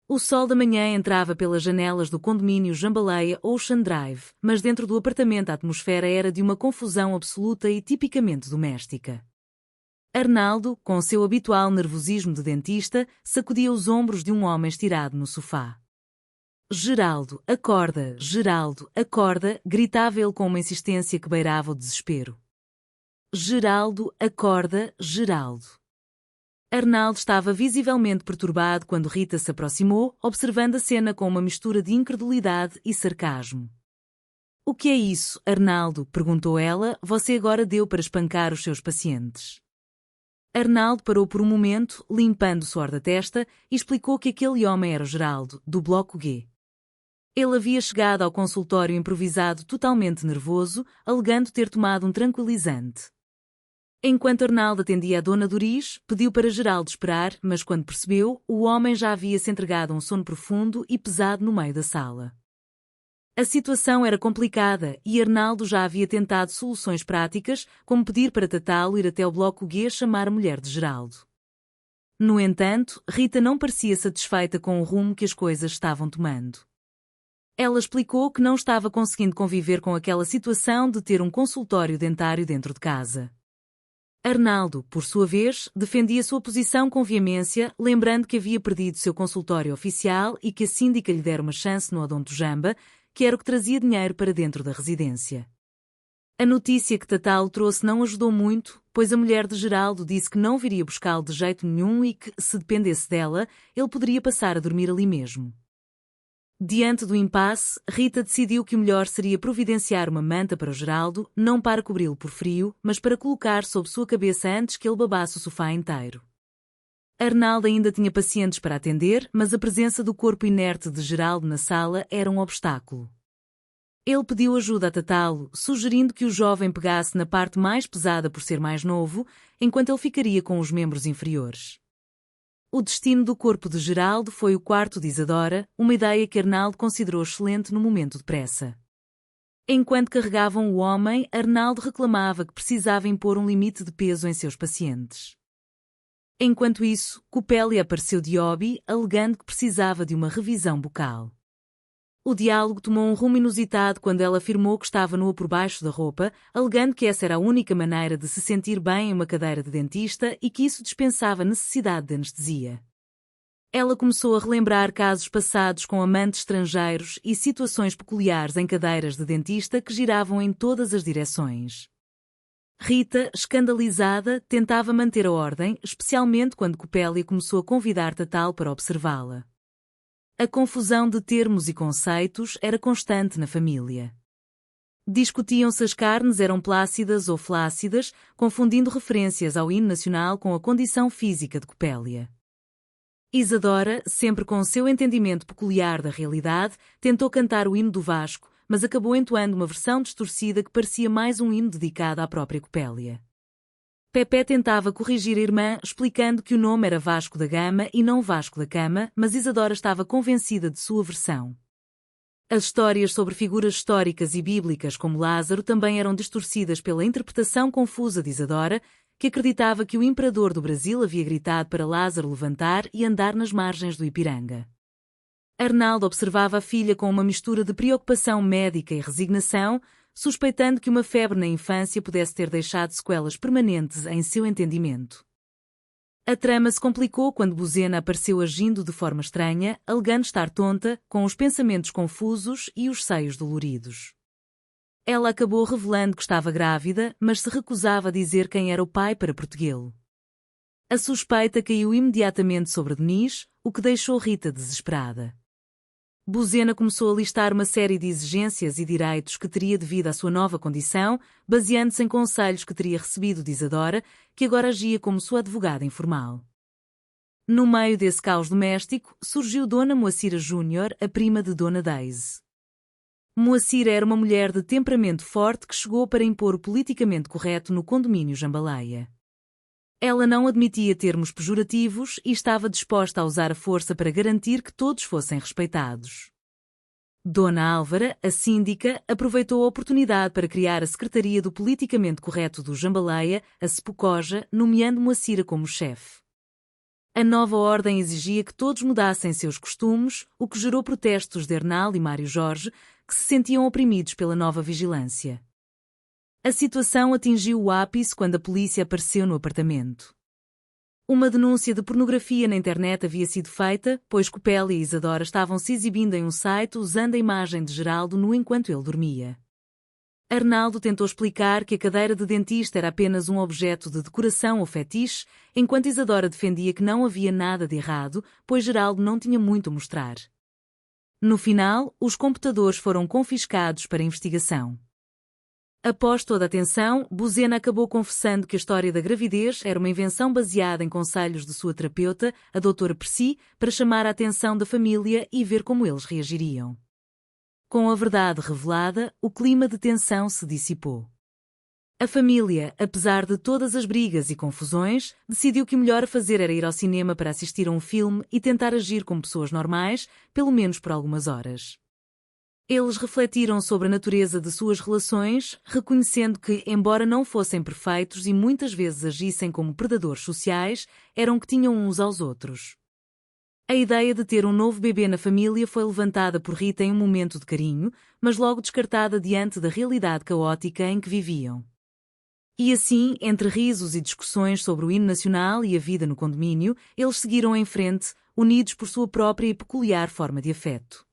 O sol da manhã entrava pelas janelas do condomínio Jambalaya Ocean Drive, mas dentro do apartamento a atmosfera era de uma confusão absoluta e tipicamente doméstica. Arnaldo, com seu habitual nervosismo de dentista, sacudia os ombros de um homem estirado no sofá. Geraldo, acorda, gritava ele com uma insistência que beirava o desespero. Geraldo, acorda, Geraldo. Arnaldo estava visivelmente perturbado quando Rita se aproximou, observando a cena com uma mistura de incredulidade e sarcasmo. O que é isso, Arnaldo? Perguntou ela. Você agora deu para espancar os seus pacientes. Arnaldo parou por um momento, limpando o suor da testa, e explicou que aquele homem era o Geraldo, do Bloco G. Ele havia chegado ao consultório improvisado totalmente nervoso, alegando ter tomado um tranquilizante. Enquanto Arnaldo atendia a Dona Doris, pediu para Geraldo esperar, mas quando percebeu, o homem já havia se entregado a um sono profundo e pesado no meio da sala. A situação era complicada e Arnaldo já havia tentado soluções práticas, como pedir para Tatalo ir até o Bloco G chamar a mulher de Geraldo. No entanto, Rita não parecia satisfeita com o rumo que as coisas estavam tomando. Ela explicou que não estava conseguindo conviver com aquela situação de ter um consultório dentário dentro de casa. Arnaldo, por sua vez, defendia sua posição com veemência, lembrando que havia perdido seu consultório oficial e que a síndica lhe dera uma chance no Odonto Jamba, que era o que trazia dinheiro para dentro da residência. A notícia que Tatalo trouxe não ajudou muito, pois a mulher de Geraldo disse que não viria buscá-lo de jeito nenhum e que, se dependesse dela, ele poderia passar a dormir ali mesmo. Diante do impasse, Rita decidiu que o melhor seria providenciar uma manta para o Geraldo, não para cobri-lo por frio, mas para colocar sob sua cabeça antes que ele babasse o sofá inteiro. Arnaldo ainda tinha pacientes para atender, mas a presença do corpo inerte de Geraldo na sala era um obstáculo. Ele pediu ajuda a Tatalo, sugerindo que o jovem pegasse na parte mais pesada por ser mais novo, enquanto ele ficaria com os membros inferiores. O destino do corpo de Geraldo foi o quarto de Isadora, uma ideia que Arnaldo considerou excelente no momento de pressa. Enquanto carregavam o homem, Arnaldo reclamava que precisava impor um limite de peso em seus pacientes. Enquanto isso, Copélia apareceu de hobby, alegando que precisava de uma revisão bucal. O diálogo tomou um rumo inusitado quando ela afirmou que estava nua por baixo da roupa, alegando que essa era a única maneira de se sentir bem em uma cadeira de dentista e que isso dispensava a necessidade de anestesia. Ela começou a relembrar casos passados com amantes estrangeiros e situações peculiares em cadeiras de dentista que giravam em todas as direções. Rita, escandalizada, tentava manter a ordem, especialmente quando Copélia começou a convidar Tatalo para observá-la. A confusão de termos e conceitos era constante na família. Discutiam se as carnes eram plácidas ou flácidas, confundindo referências ao hino nacional com a condição física de Copélia. Isadora, sempre com seu entendimento peculiar da realidade, tentou cantar o hino do Vasco, mas acabou entoando uma versão distorcida que parecia mais um hino dedicado à própria Copélia. Pepé tentava corrigir a irmã, explicando que o nome era Vasco da Gama e não Vasco da Cama, mas Isadora estava convencida de sua versão. As histórias sobre figuras históricas e bíblicas como Lázaro também eram distorcidas pela interpretação confusa de Isadora, que acreditava que o imperador do Brasil havia gritado para Lázaro levantar e andar nas margens do Ipiranga. Arnaldo observava a filha com uma mistura de preocupação médica e resignação, suspeitando que uma febre na infância pudesse ter deixado sequelas permanentes em seu entendimento. A trama se complicou quando Buzena apareceu agindo de forma estranha, alegando estar tonta, com os pensamentos confusos e os seios doloridos. Ela acabou revelando que estava grávida, mas se recusava a dizer quem era o pai para protegê-lo. A suspeita caiu imediatamente sobre Denise, o que deixou Rita desesperada. Buzena começou a listar uma série de exigências e direitos que teria devido à sua nova condição, baseando-se em conselhos que teria recebido de Isadora, que agora agia como sua advogada informal. No meio desse caos doméstico, surgiu Dona Moacira Júnior, a prima de Dona Daisy. Moacira era uma mulher de temperamento forte que chegou para impor o politicamente correto no condomínio Jambalaya. Ela não admitia termos pejorativos e estava disposta a usar a força para garantir que todos fossem respeitados. Dona Álvara, a síndica, aproveitou a oportunidade para criar a Secretaria do Politicamente Correto do Jambalaya, a Sepucoja, nomeando Moacira como chefe. A nova ordem exigia que todos mudassem seus costumes, o que gerou protestos de Arnaldo e Mário Jorge, que se sentiam oprimidos pela nova vigilância. A situação atingiu o ápice quando a polícia apareceu no apartamento. Uma denúncia de pornografia na internet havia sido feita, pois Copélia e Isadora estavam se exibindo em um site usando a imagem de Geraldo nu enquanto ele dormia. Arnaldo tentou explicar que a cadeira de dentista era apenas um objeto de decoração ou fetiche, enquanto Isadora defendia que não havia nada de errado, pois Geraldo não tinha muito a mostrar. No final, os computadores foram confiscados para investigação. Após toda a tensão, Buzena acabou confessando que a história da gravidez era uma invenção baseada em conselhos de sua terapeuta, a doutora Percy, para chamar a atenção da família e ver como eles reagiriam. Com a verdade revelada, o clima de tensão se dissipou. A família, apesar de todas as brigas e confusões, decidiu que o melhor a fazer era ir ao cinema para assistir a um filme e tentar agir como pessoas normais, pelo menos por algumas horas. Eles refletiram sobre a natureza de suas relações, reconhecendo que, embora não fossem perfeitos e muitas vezes agissem como predadores sociais, eram que tinham uns aos outros. A ideia de ter um novo bebê na família foi levantada por Rita em um momento de carinho, mas logo descartada diante da realidade caótica em que viviam. E assim, entre risos e discussões sobre o hino nacional e a vida no condomínio, eles seguiram em frente, unidos por sua própria e peculiar forma de afeto.